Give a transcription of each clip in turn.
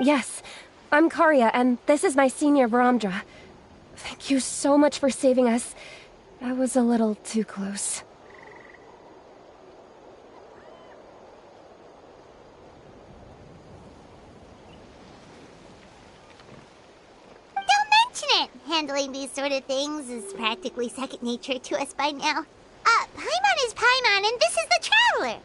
Yes, I'm Karya, and this is my senior Varamdra. Thank you so much for saving us. That was a little too close. Don't mention it! Handling these sort of things is practically second nature to us by now. Paimon is Paimon, and this is the Traveler!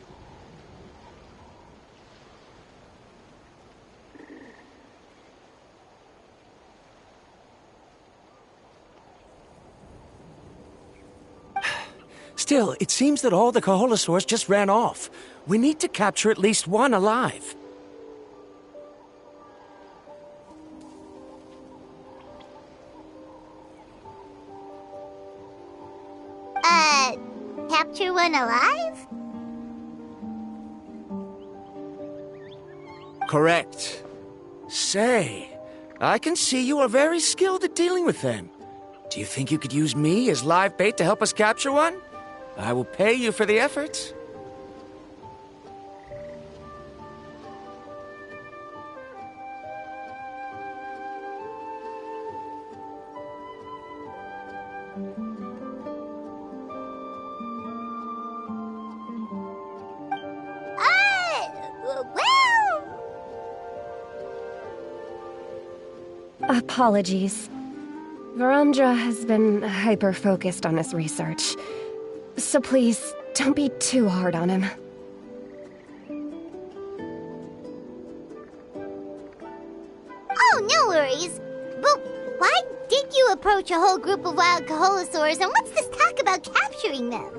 Still, it seems that all the Koholosaurs just ran off. We need to capture at least one alive. Capture one alive? Correct. Say, I can see you are very skilled at dealing with them. Do you think you could use me as live bait to help us capture one? I will pay you for the effort. Apologies. Varamdra has been hyper-focused on his research. So please, don't be too hard on him. Oh, no worries. But why did you approach a whole group of wild Koholosaurs, and what's this talk about capturing them?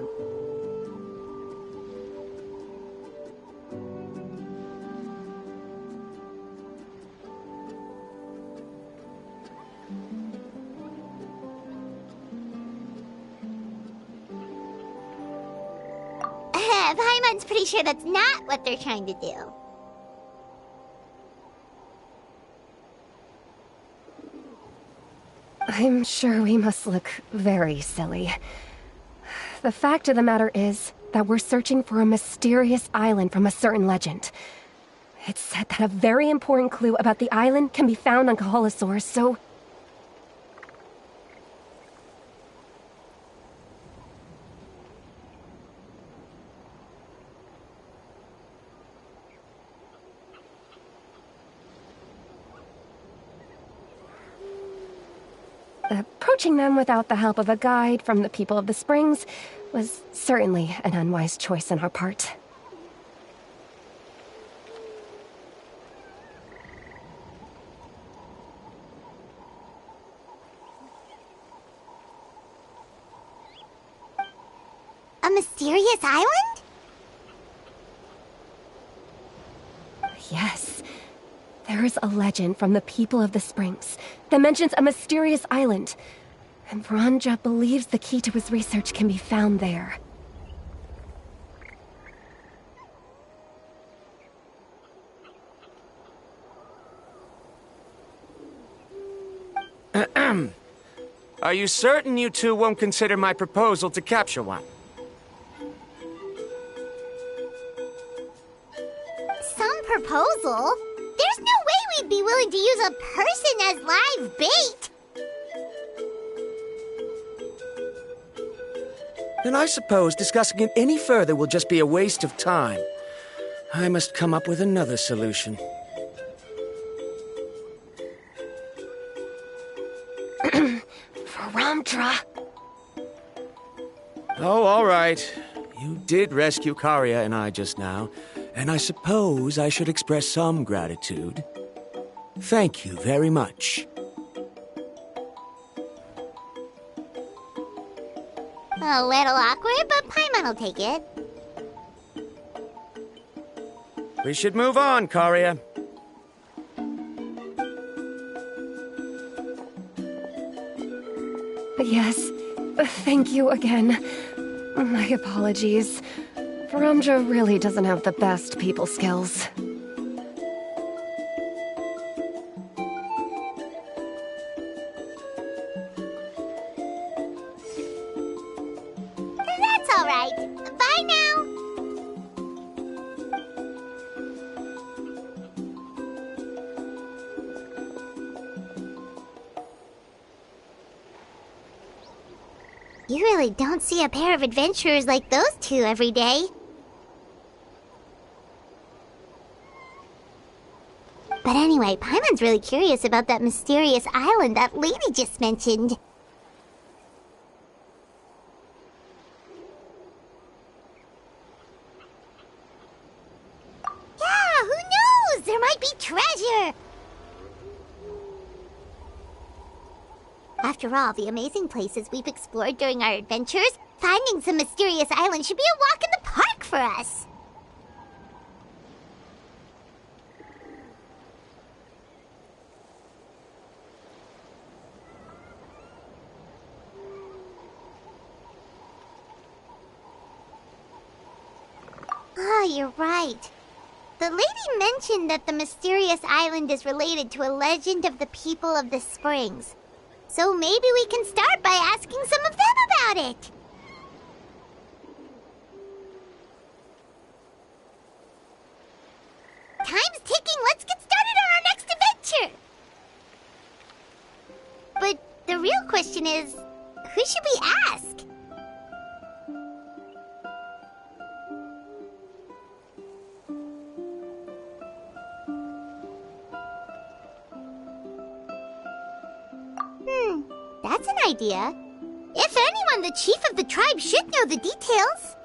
Paimon's pretty sure that's not what they're trying to do. I'm sure we must look very silly. The fact of the matter is that we're searching for a mysterious island from a certain legend. It's said that a very important clue about the island can be found on Koholosaurs, so... Approaching them without the help of a guide from the people of the Springs was certainly an unwise choice on our part. A mysterious island? Yes. There is a legend from the people of the Springs that mentions a mysterious island, and Varamdra believes the key to his research can be found there. Are you certain you two won't consider my proposal to capture one? Some proposal? There's no way we'd be willing to use a person as live bait! Then I suppose discussing it any further will just be a waste of time. I must come up with another solution. Varamdra! Oh, all right. You did rescue Karya and I just now, and I suppose I should express some gratitude. Thank you very much. A little awkward, but Paimon will take it. We should move on, Karya. Yes, thank you again. My apologies. Varamdra really doesn't have the best people skills. That's all right. Bye now. You really don't see a pair of adventurers like those two every day. But anyway, Paimon's really curious about that mysterious island that lady just mentioned. Yeah, who knows? There might be treasure! After all the amazing places we've explored during our adventures, finding some mysterious island should be a walk in the park for us. Oh, you're right. The lady mentioned that the mysterious island is related to a legend of the people of the springs. So maybe we can start by asking some of them about it. Time's ticking. Let's get started on our next adventure. But the real question is, who should we ask? That's an idea. If anyone, the chief of the tribe should know the details.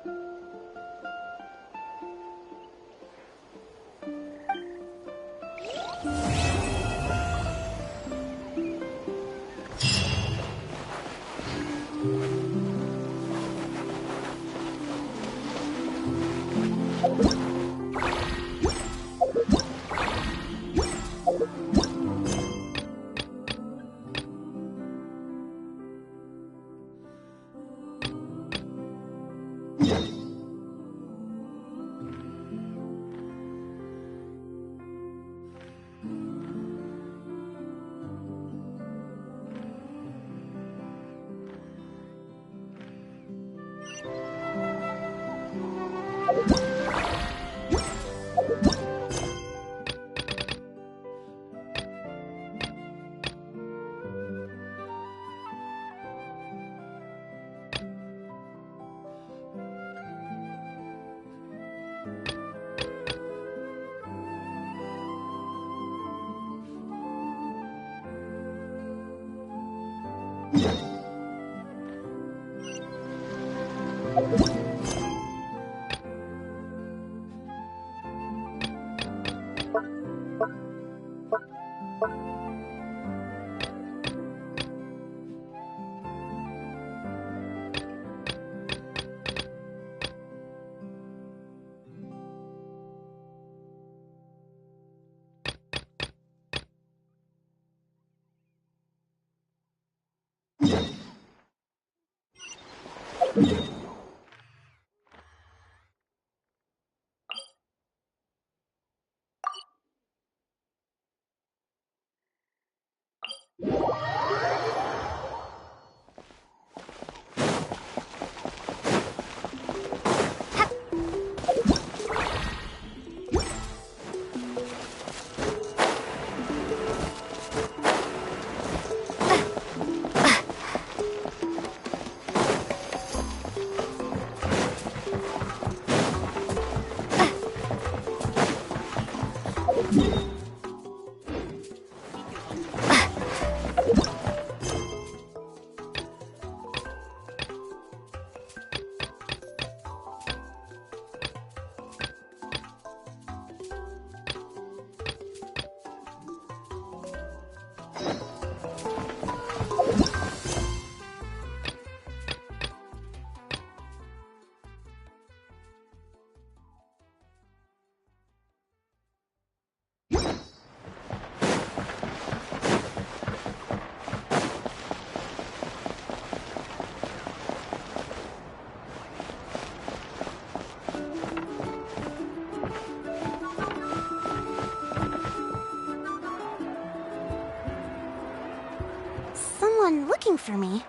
Someone looking for me.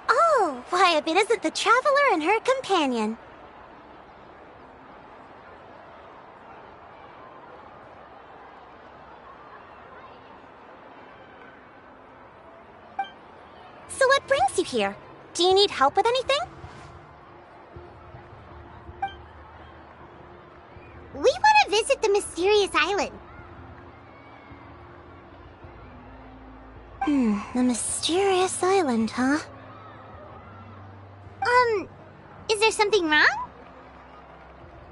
Oh, why, if it isn't the traveler and her companion. So what brings you here? Do you need help with anything? We want to visit the mysterious island. The mysterious island, huh? Is there something wrong?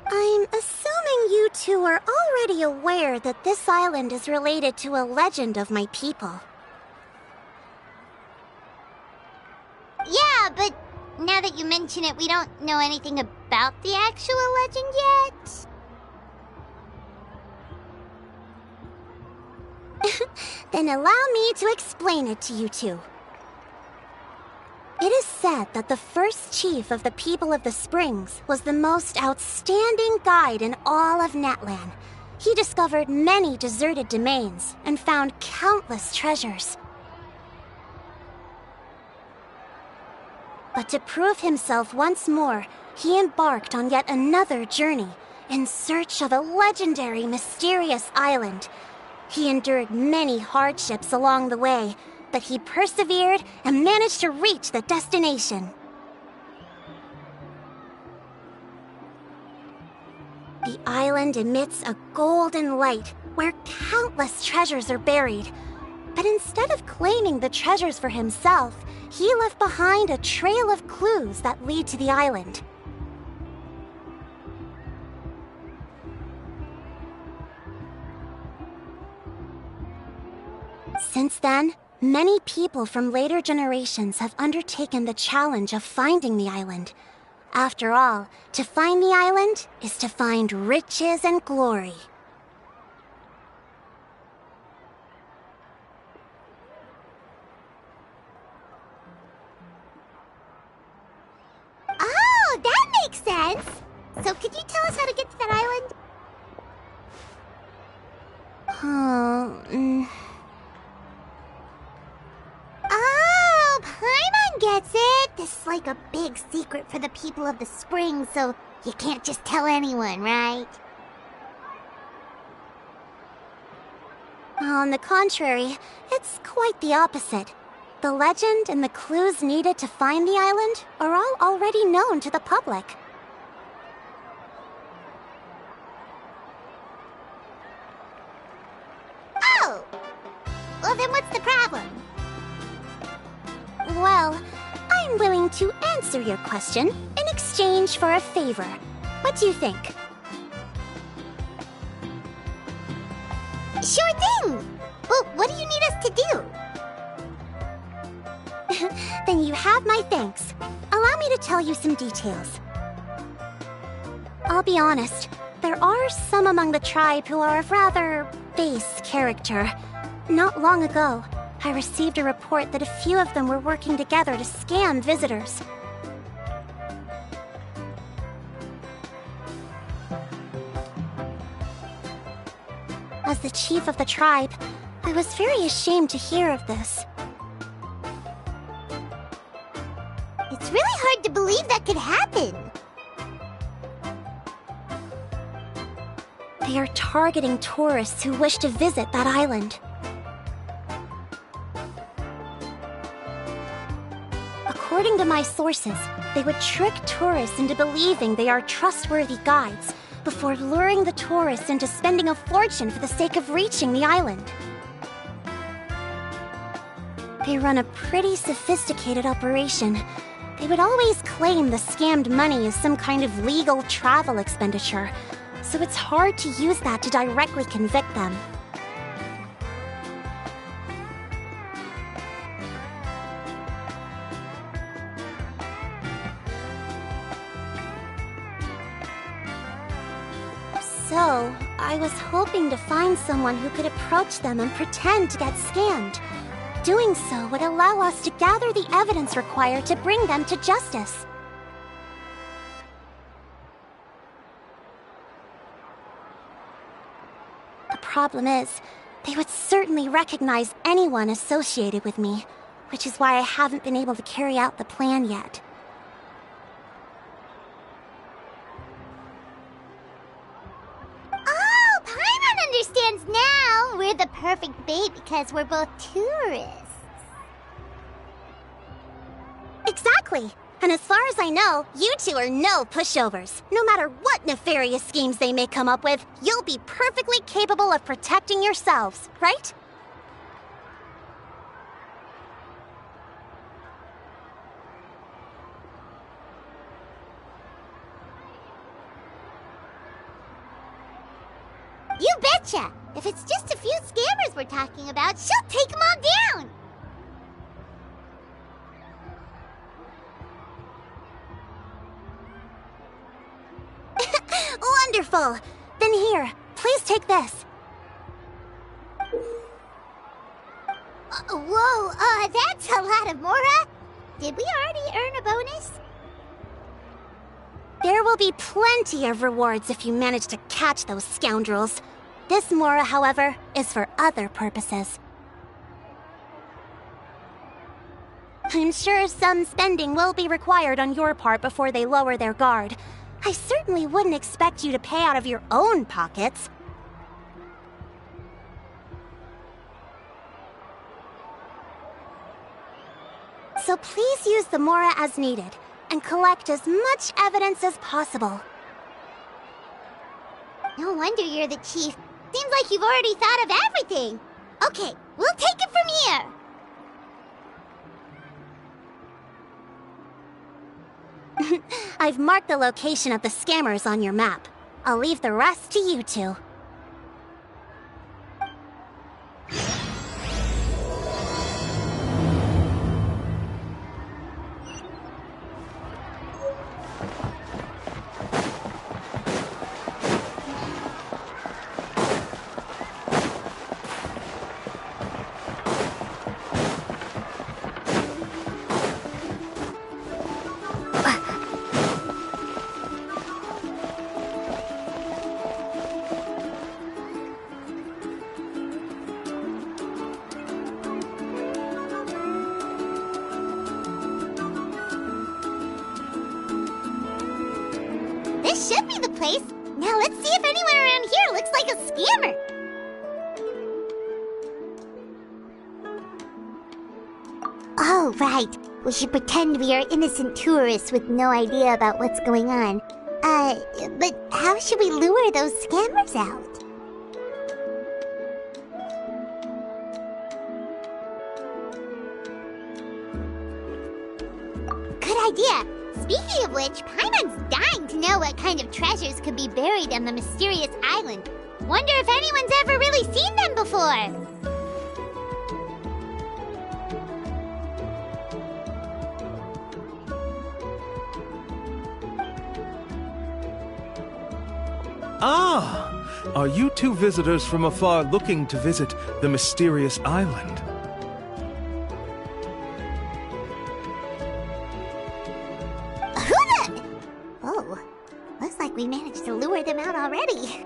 I'm assuming you two are already aware that this island is related to a legend of my people. Yeah, but now that you mention it, we don't know anything about the actual legend yet. Then allow me to explain it to you two. It is said that the first chief of the people of the Springs was the most outstanding guide in all of Natlan. He discovered many deserted domains and found countless treasures. But to prove himself once more, he embarked on yet another journey in search of a legendary, mysterious island. He endured many hardships along the way, but he persevered and managed to reach the destination. The island emits a golden light where countless treasures are buried. But instead of claiming the treasures for himself, he left behind a trail of clues that lead to the island. Since then, many people from later generations have undertaken the challenge of finding the island. After all, to find the island is to find riches and glory. Oh, that makes sense! So could you tell us how to get to that island? Oh, Paimon gets it! This is like a big secret for the people of the Springs, so you can't just tell anyone, right? On the contrary, it's quite the opposite. The legend and the clues needed to find the island are all already known to the public. Oh! Well, then what's the problem? Well, I'm willing to answer your question in exchange for a favor. What do you think? Sure thing! Well, what do you need us to do? Then you have my thanks. Allow me to tell you some details. I'll be honest, there are some among the tribe who are of rather base character. Not long ago, I received a report that a few of them were working together to scam visitors. As the chief of the tribe, I was very ashamed to hear of this. It's really hard to believe that could happen. They are targeting tourists who wish to visit that island. According to my sources, they would trick tourists into believing they are trustworthy guides before luring the tourists into spending a fortune for the sake of reaching the island. They run a pretty sophisticated operation. They would always claim the scammed money is some kind of legal travel expenditure, so it's hard to use that to directly convict them. So, I was hoping to find someone who could approach them and pretend to get scammed. Doing so would allow us to gather the evidence required to bring them to justice. The problem is, they would certainly recognize anyone associated with me, which is why I haven't been able to carry out the plan yet. Understands now we're the perfect bait because we're both tourists. Exactly. Exactly. And as far as I know, you two are no pushovers. No matter what nefarious schemes they may come up with, you'll be perfectly capable of protecting yourselves, right? You betcha! If it's just a few scammers we're talking about, she'll take them all down! Wonderful! Then here, please take this. Whoa, that's a lot of Mora! Did we already earn a bonus? There will be plenty of rewards if you manage to catch those scoundrels. This Mora, however, is for other purposes. I'm sure some spending will be required on your part before they lower their guard. I certainly wouldn't expect you to pay out of your own pockets. So please use the Mora as needed, and collect as much evidence as possible. No wonder you're the chief. Seems like you've already thought of everything. Okay, we'll take it from here. I've marked the location of the scammers on your map. I'll leave the rest to you two. This should be the place. Now let's see if anyone around here looks like a scammer. Oh, right. We should pretend we are innocent tourists with no idea about what's going on. But how should we lure those scammers out? Good idea. Speaking of which, Paimon's dying to know what kind of treasures could be buried on the mysterious island. Wonder if anyone's ever really seen them before. Ah! Are you two visitors from afar looking to visit the mysterious island? Oh, looks like we managed to lure them out already.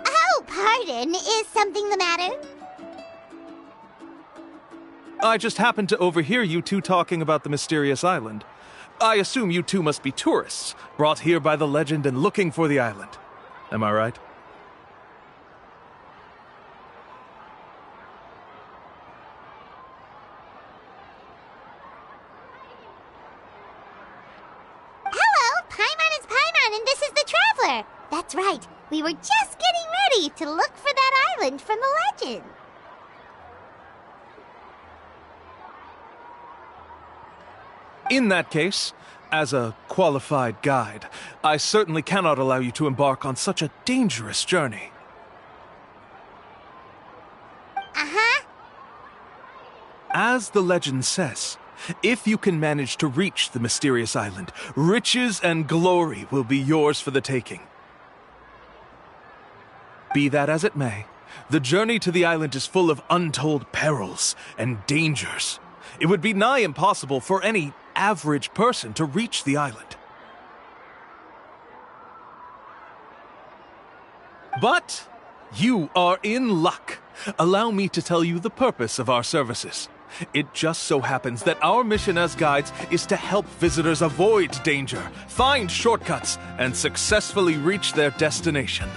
Oh, pardon. Is something the matter? I just happened to overhear you two talking about the mysterious island. I assume you two must be tourists, brought here by the legend and looking for the island. Am I right? Hello, Paimon is Paimon, and this is the Traveler. That's right. We were just getting ready to look for that island from the legend. In that case, as a qualified guide, I certainly cannot allow you to embark on such a dangerous journey. Uh-huh. As the legend says, if you can manage to reach the mysterious island, riches and glory will be yours for the taking. Be that as it may, the journey to the island is full of untold perils and dangers. It would be nigh impossible for any average person to reach the island. But you are in luck. Allow me to tell you the purpose of our services. It just so happens that our mission as guides is to help visitors avoid danger, find shortcuts, and successfully reach their destination.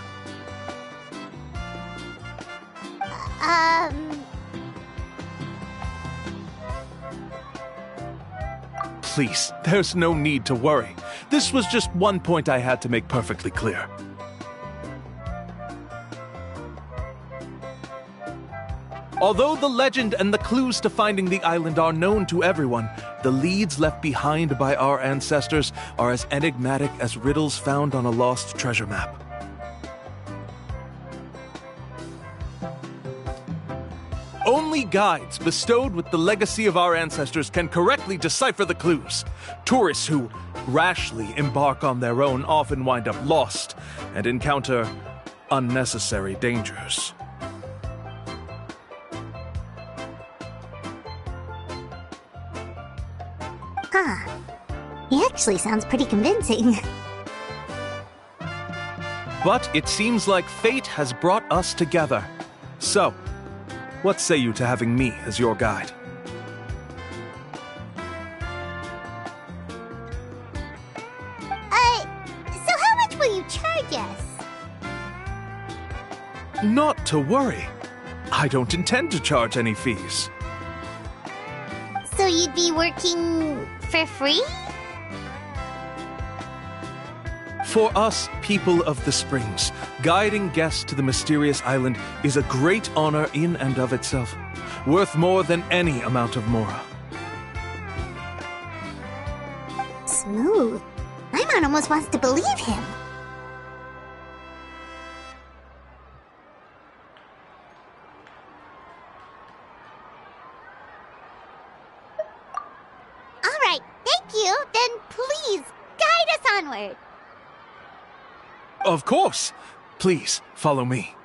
Please, there's no need to worry. This was just one point I had to make perfectly clear. Although the legend and the clues to finding the island are known to everyone, the leads left behind by our ancestors are as enigmatic as riddles found on a lost treasure map. Only guides bestowed with the legacy of our ancestors can correctly decipher the clues. Tourists who rashly embark on their own often wind up lost and encounter unnecessary dangers. Huh. He actually sounds pretty convincing. But it seems like fate has brought us together. So, what say you to having me as your guide? So how much will you charge us? Not to worry. I don't intend to charge any fees. So you'd be working for free? For us, people of the Springs, guiding guests to the mysterious island is a great honor in and of itself, worth more than any amount of mora. Smooth. Paimon almost wants to believe him. All right, thank you. Then please, guide us onward. Of course! Please, follow me.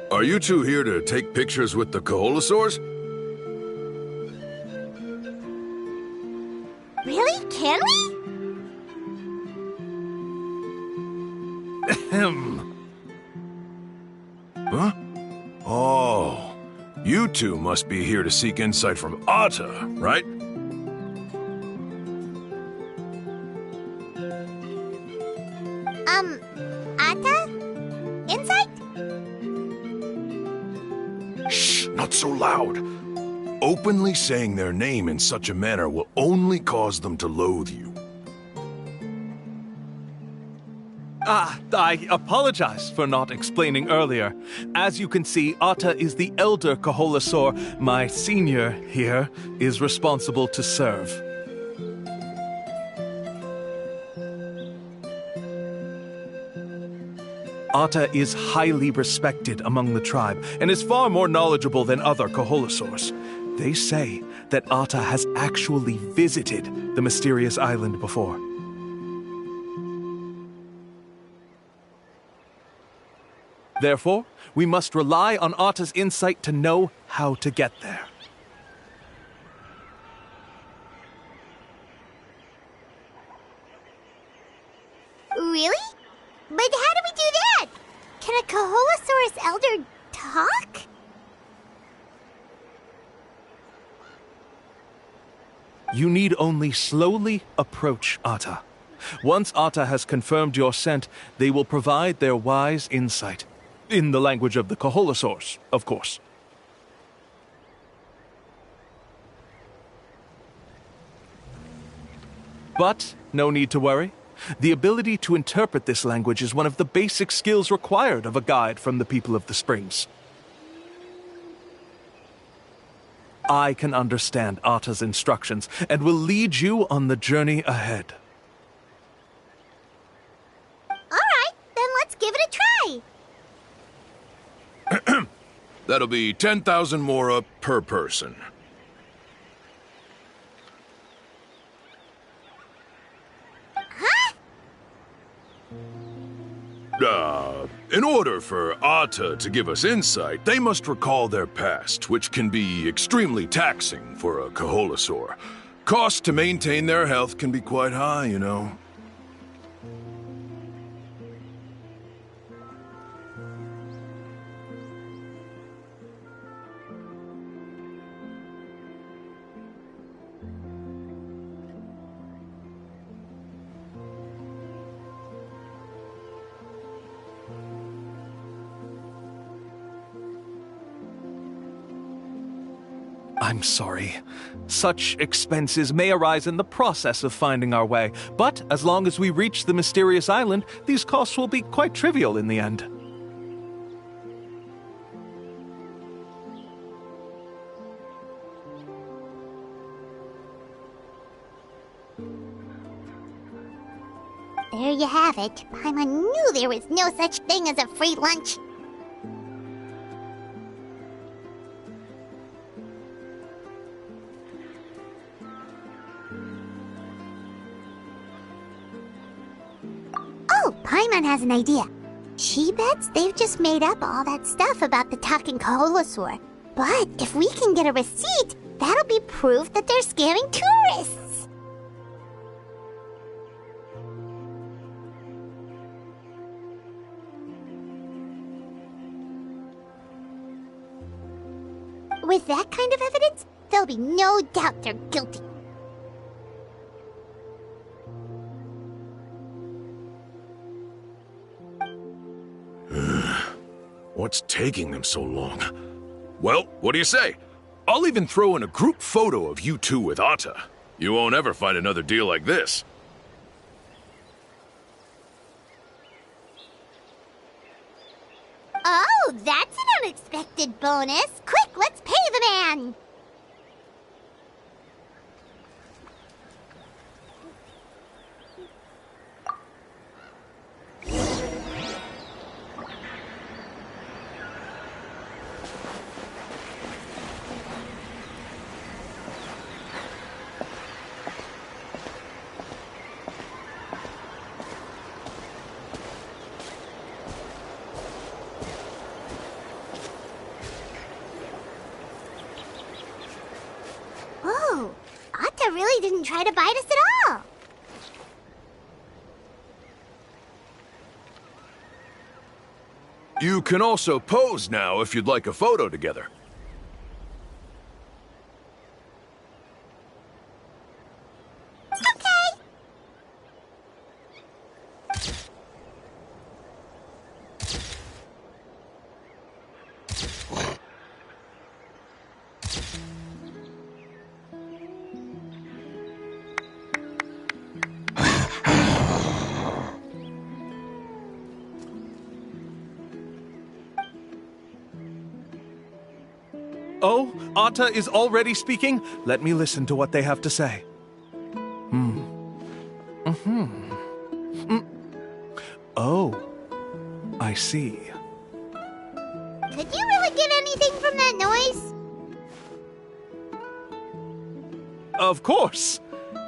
Are you two here to take pictures with the Quellwassers? Really? Can we? Huh? Oh, you two must be here to seek insight from Atta, right? Atta? Insight? Shh, not so loud. Openly saying their name in such a manner will only cause them to loathe you. I apologize for not explaining earlier. As you can see, Atta is the elder Quellwasser. My senior here is responsible to serve. Atta is highly respected among the tribe and is far more knowledgeable than other Quellwassers. They say that Atta has actually visited the mysterious island before. Therefore, we must rely on Atta's insight to know how to get there. Really? But how do we do that? Can a Quellwasser's elder talk? You need only slowly approach Atta. Once Atta has confirmed your scent, they will provide their wise insight. In the language of the Quellwasser, of course. But no need to worry. The ability to interpret this language is one of the basic skills required of a guide from the people of the Springs. I can understand Atta's instructions and will lead you on the journey ahead. Alright, then let's give it a try. That'll be 10,000 mora per person. In order for Atta to give us insight, they must recall their past, which can be extremely taxing for a Quellwasser. Cost to maintain their health can be quite high, you know. I'm sorry. Such expenses may arise in the process of finding our way, but as long as we reach the mysterious island, these costs will be quite trivial in the end. There you have it. Paimon knew there was no such thing as a free lunch. Oh, Paimon has an idea. She bets they've just made up all that stuff about the talking Quellwasser. But if we can get a receipt, that'll be proof that they're scamming tourists. With that kind of evidence, there'll be no doubt they're guilty. What's taking them so long? Well, what do you say? I'll even throw in a group photo of you two with Atta. You won't ever find another deal like this. Oh, that's an unexpected bonus. Quick, let's pay the man. Whoa, Atta really didn't try to bite us at all. You can also pose now if you'd like a photo together. Okay. Oh, Atta is already speaking? Let me listen to what they have to say. Oh, I see. Could you really get anything from that noise? Of course!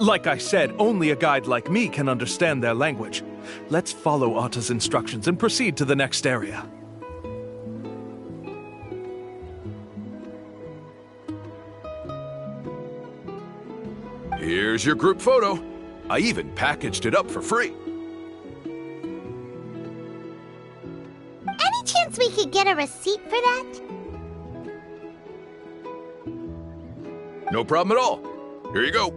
Like I said, only a guide like me can understand their language. Let's follow Atta's instructions and proceed to the next area. Here's your group photo. I even packaged it up for free. Any chance we could get a receipt for that? No problem at all. Here you go.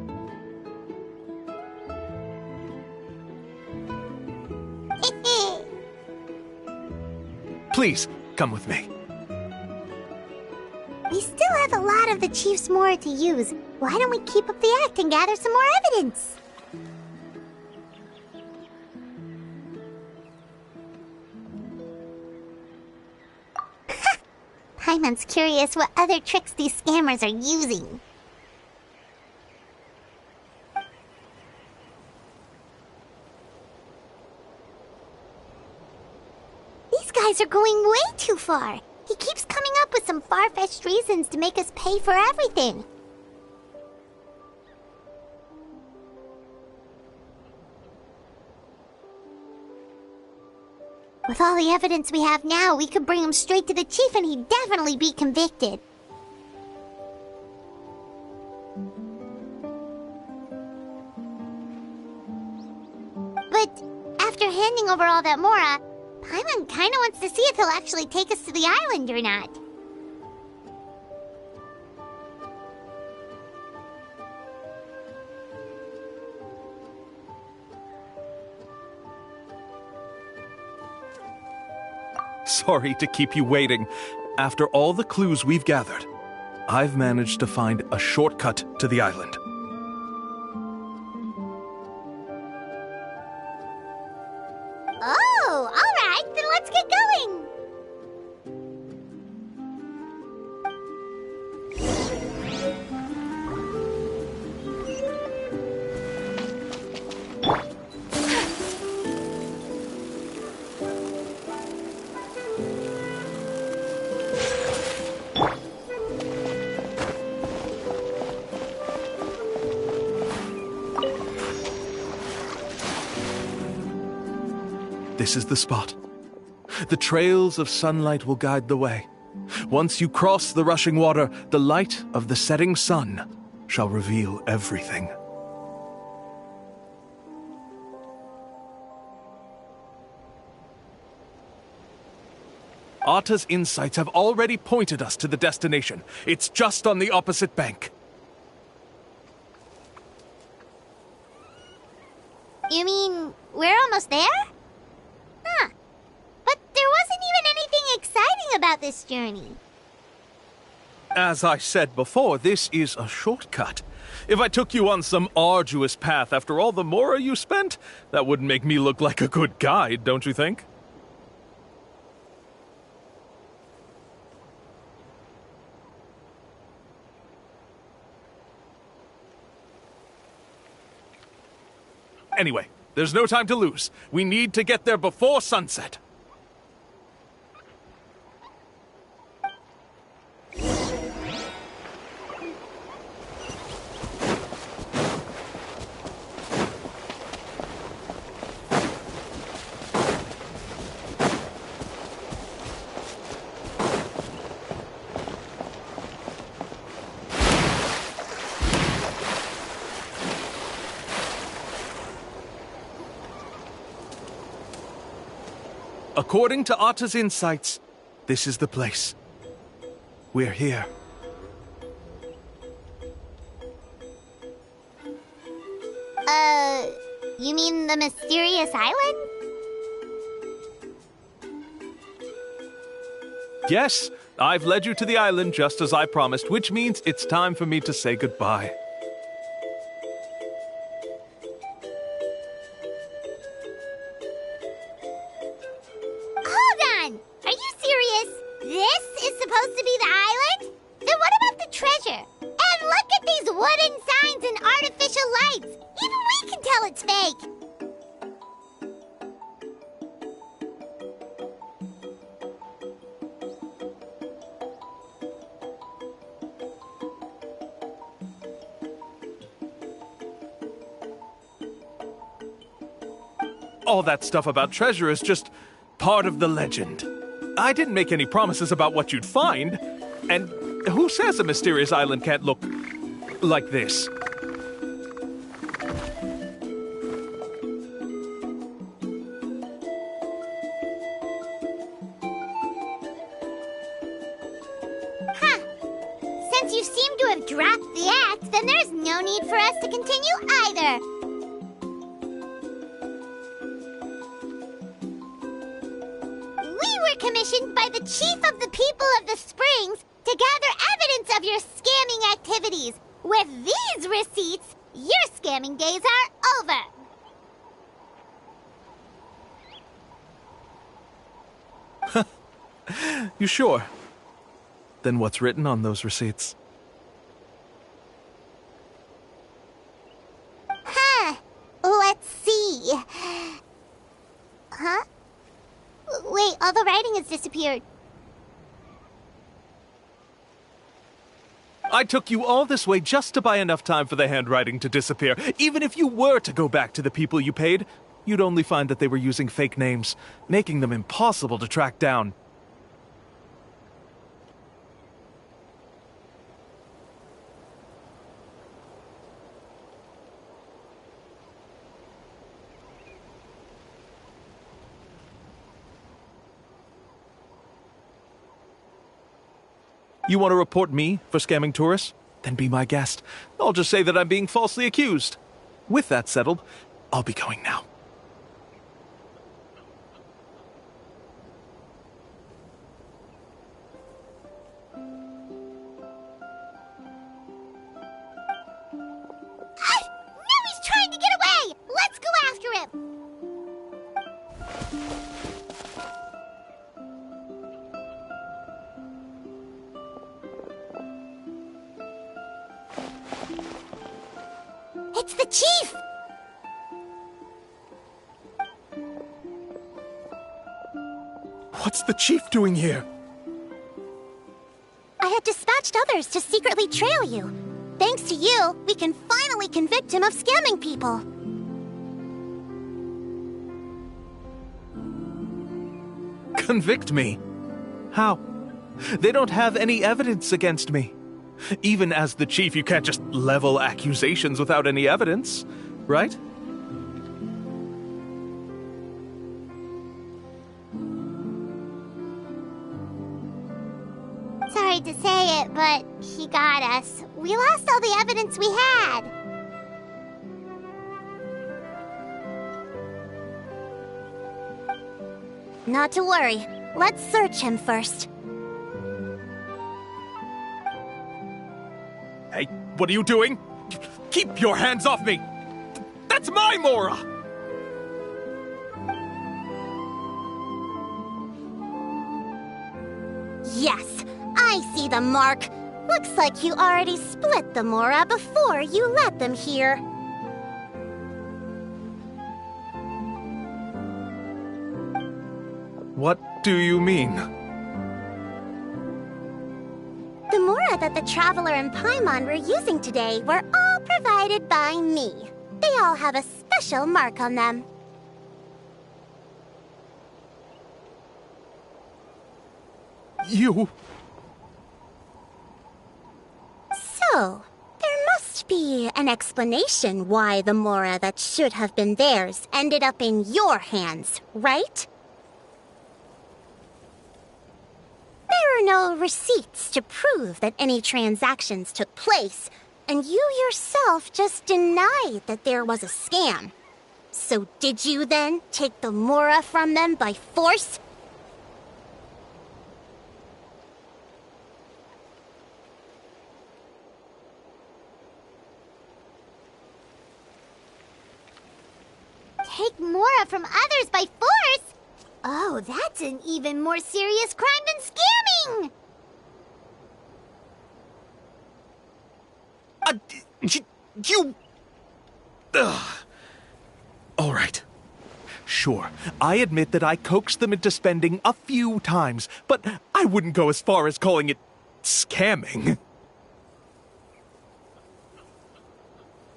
Please, come with me. We still have a lot of the Chief's Mora to use. Why don't we keep up the act and gather some more evidence? Paimon's curious what other tricks these scammers are using. These guys are going way too far. He keeps coming up with some far-fetched reasons to make us pay for everything. With all the evidence we have now, we could bring him straight to the chief and he'd definitely be convicted. But after handing over all that Mora, Paimon kinda wants to see if he'll actually take us to the island or not. Sorry to keep you waiting. After all the clues we've gathered, I've managed to find a shortcut to the island. Oh, alright, then let's get going! This is the spot. The trails of sunlight will guide the way. Once you cross the rushing water, the light of the setting sun shall reveal everything. Atta's insights have already pointed us to the destination. It's just on the opposite bank. You mean, we're almost there? Huh. But there wasn't even anything exciting about this journey. As I said before, this is a shortcut. If I took you on some arduous path after all the Mora you spent, that wouldn't make me look like a good guide, don't you think? Anyway, there's no time to lose. We need to get there before sunset. According to Atta's insights, this is the place. We're here. You mean the mysterious island? Yes, I've led you to the island just as I promised, which means it's time for me to say goodbye. Supposed to be the island? Then what about the treasure? And look at these wooden signs and artificial lights! Even we can tell it's fake! All that stuff about treasure is just part of the legend. I didn't make any promises about what you'd find. And who says a mysterious island can't look like this? Huh. Since you seem to have dropped the act, then there's no need for us to continue either. We were committed commissioned by the chief of the people of the Springs to gather evidence of your scamming activities. With these receipts, your scamming days are over. You sure? Then what's written on those receipts? Let's see. Huh? Wait, all the writing has disappeared. I took you all this way just to buy enough time for the handwriting to disappear. Even if you were to go back to the people you paid, you'd only find that they were using fake names, making them impossible to track down. You want to report me for scamming tourists? Then be my guest. I'll just say that I'm being falsely accused. With that settled, I'll be going now. Now he's trying to get away! Let's go after him! It's the chief! What's the chief doing here? I had dispatched others to secretly trail you. Thanks to you, we can finally convict him of scamming people. Convict me? How? They don't have any evidence against me. Even as the chief, you can't just level accusations without any evidence, right? Sorry to say it, but he got us. We lost all the evidence we had. Not to worry. Let's search him first. Hey, what are you doing? Keep your hands off me! That's my Mora! Yes, I see the mark. Looks like you already split the Mora before you let them here. What do you mean? The Mora that the Traveler and Paimon were using today were all provided by me. They all have a special mark on them. You... So, there must be an explanation why the Mora that should have been theirs ended up in your hands, right? There are no receipts to prove that any transactions took place, and you yourself just denied that there was a scam. So did you then take the Mora from them by force? Take Mora from others by force? Oh, that's an even more serious crime than scamming! You... Ugh. All right. Sure, I admit that I coaxed them into spending a few times, but I wouldn't go as far as calling it scamming.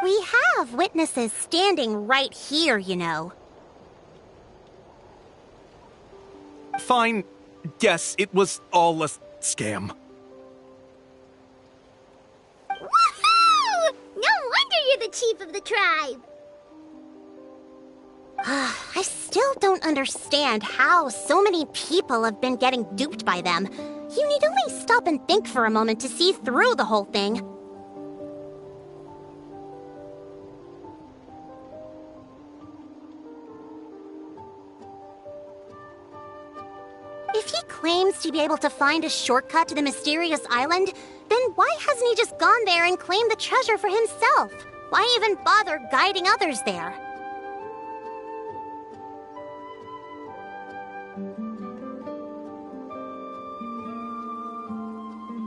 We have witnesses standing right here, you know. Fine. Yes, it was all a scam. Woohoo! No wonder you're the chief of the tribe! I still don't understand how so many people have been getting duped by them. You need only stop and think for a moment to see through the whole thing. If he seems to be able to find a shortcut to the mysterious island, then why hasn't he just gone there and claimed the treasure for himself? Why even bother guiding others there?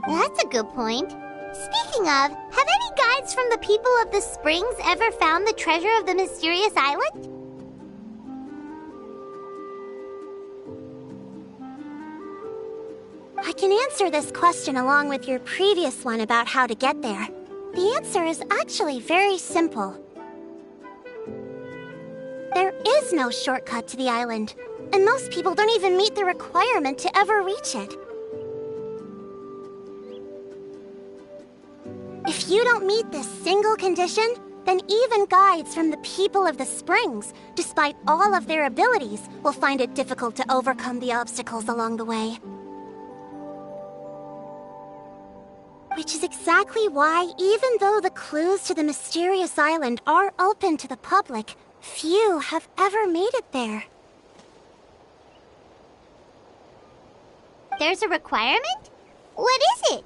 That's a good point. Speaking of, have any guides from the people of the springs ever found the treasure of the mysterious island? I can answer this question along with your previous one about how to get there. The answer is actually very simple. There is no shortcut to the island, and most people don't even meet the requirement to ever reach it. If you don't meet this single condition, then even guides from the people of the springs, despite all of their abilities, will find it difficult to overcome the obstacles along the way. Which is exactly why, even though the clues to the mysterious island are open to the public, few have ever made it there. There's a requirement? What is it?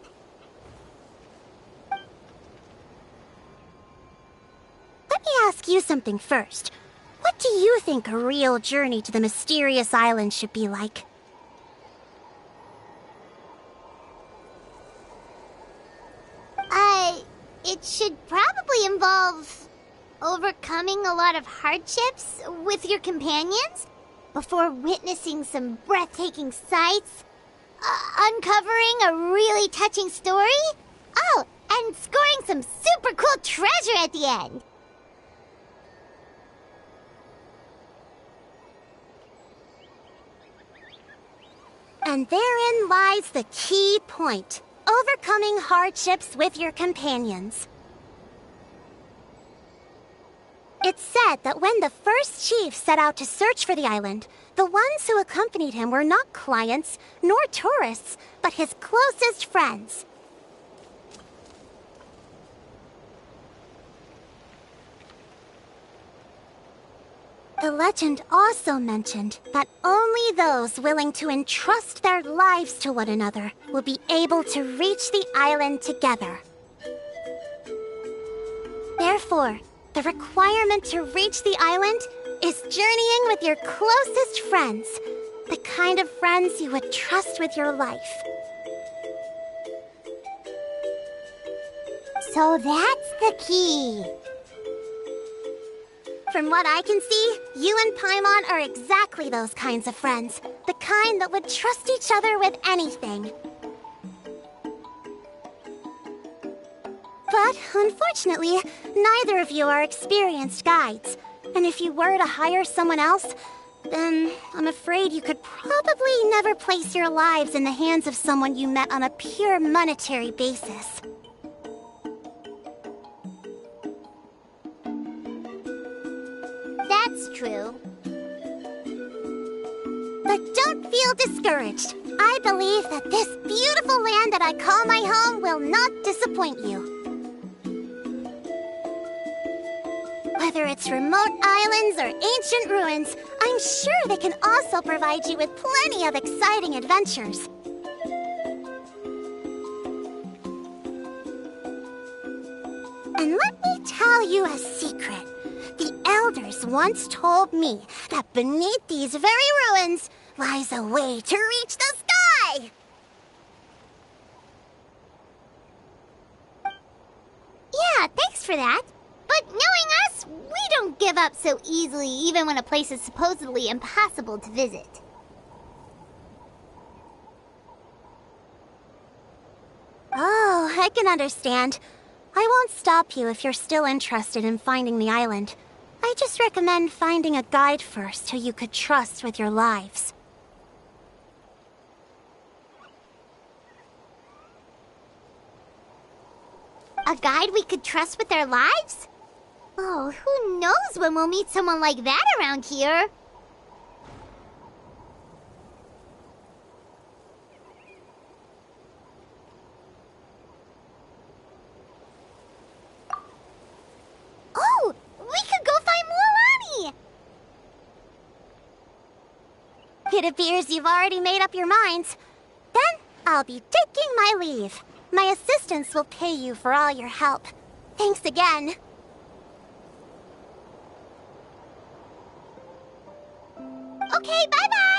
Let me ask you something first. What do you think a real journey to the mysterious island should be like? It should probably involve overcoming a lot of hardships with your companions before witnessing some breathtaking sights, uncovering a really touching story, oh, and scoring some super cool treasure at the end. And therein lies the key point. Overcoming hardships with your companions. It's said that when the first chief set out to search for the island, the ones who accompanied him were not clients nor tourists, but his closest friends. The legend also mentioned that only those willing to entrust their lives to one another will be able to reach the island together. Therefore, the requirement to reach the island is journeying with your closest friends, the kind of friends you would trust with your life. So that's the key. From what I can see, you and Paimon are exactly those kinds of friends. The kind that would trust each other with anything. But, unfortunately, neither of you are experienced guides. And if you were to hire someone else, then I'm afraid you could probably never place your lives in the hands of someone you met on a pure monetary basis. That's true. But don't feel discouraged. I believe that this beautiful land that I call my home will not disappoint you. Whether it's remote islands or ancient ruins, I'm sure they can also provide you with plenty of exciting adventures. And let me tell you a secret. The elders once told me that beneath these very ruins lies a way to reach the sky! Yeah, thanks for that. But knowing us, we don't give up so easily even when a place is supposedly impossible to visit. Oh, I can understand. I won't stop you if you're still interested in finding the island. I just recommend finding a guide first who you could trust with your lives. A guide we could trust with our lives? Oh, who knows when we'll meet someone like that around here? Oh, we could go find Mualani! It appears you've already made up your minds. I'll be taking my leave. My assistants will pay you for all your help. Thanks again. Okay, bye-bye!